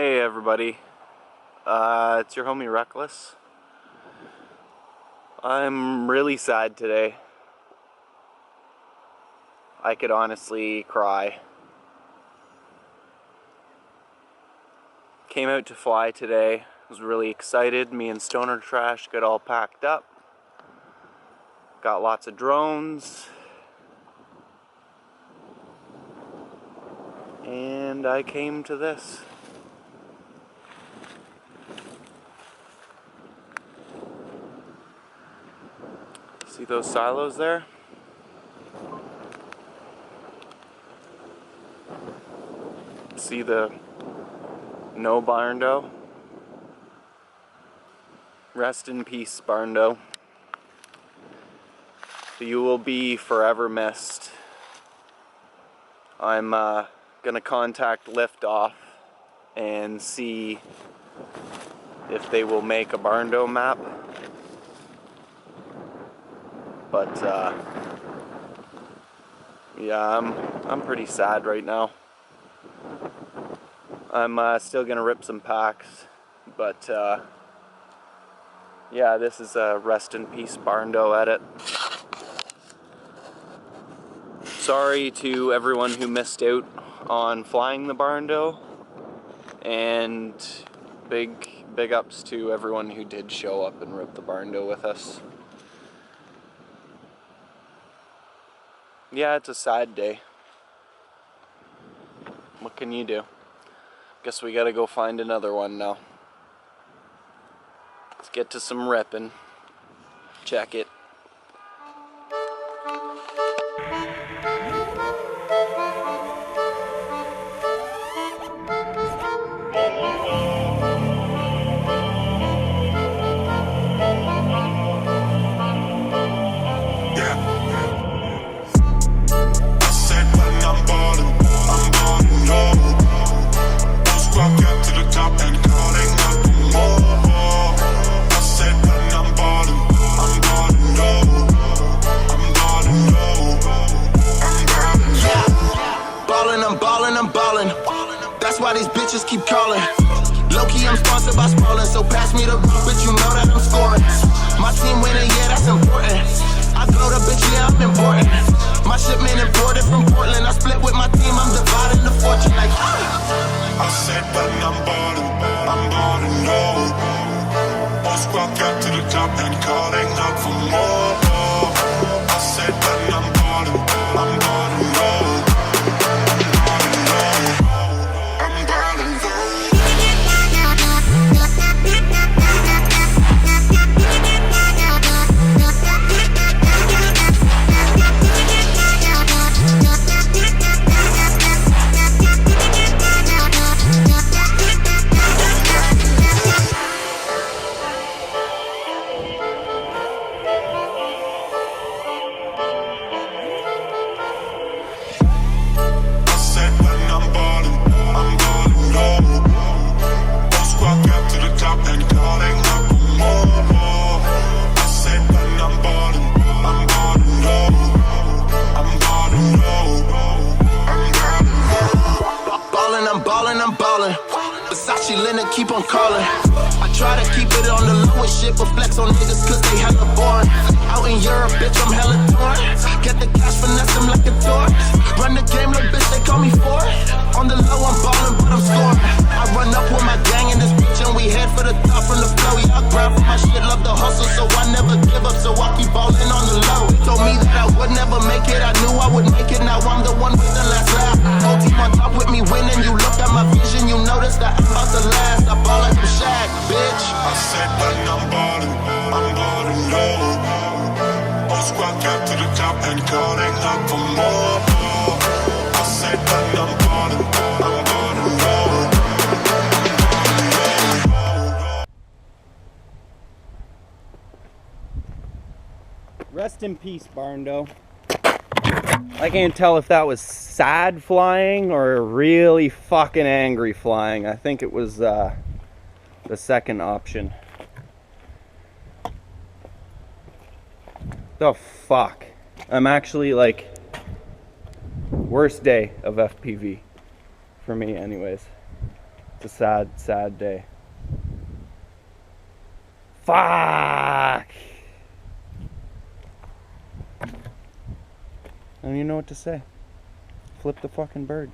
Hey everybody, it's your homie Reckless. I'm really sad today. I could honestly cry. Came out to fly today, was really excited. Me and Stoner Trash got all packed up. Got lots of drones. And I came to this. See those silos there? See the no Barndo? Rest in peace, Barndo. You will be forever missed. I'm gonna contact LIFTOFF and see if they will make a Barndo map. But yeah, I'm pretty sad right now. I'm still gonna rip some packs, but yeah, this is a rest in peace Barndo edit. Sorry to everyone who missed out on flying the Barndo, and big ups to everyone who did show up and rip the Barndo with us. Yeah, it's a sad day. What can you do? Guess we gotta go find another one now. Let's get to some ripping. Check it. That's why these bitches keep calling. Low-key, I'm sponsored by Spalding, so pass me the rock, but you know that I'm scoring. My team winning, yeah, that's important. I blow the bitch, yeah, I'm important. My shipment imported from Portland. I split with my team, I'm dividing the fortune like I said when I'm ballin', no. All squad got to the top and calling out for more. I said when I'm ballin', no. Keep on calling. I try to keep it on the low and shit, but flex on niggas cause they hella boring. Out in Europe, bitch, I'm hella torn. Get the cash, finesse them like a tour. Run the game, like bitch, they call me for it. On the low, I'm ballin', but I'm scoring. I run up with my gang in this bitch and we head for the top from the flow. Y'all grind for my shit, love the hustle, so I never give up, so I keep ballin' on the low. Told me that I would never make it, I knew I would make it, now I'm the one with the last laugh. Whole team on top with me winning, you look at my vision, you notice that I'm about to last. I ball like I'm Shaq, bitch. I said when I'm ballin', low. All squad got to the top and calling out for more. I said when I'm ballin', low. Rest in peace, Barndo. I can't tell if that was sad flying or really fucking angry flying. I think it was the second option. The fuck? I'm actually like, worst day of FPV for me anyways. a sad, sad day. Fuck! I don't even know what to say. Flip the fucking bird.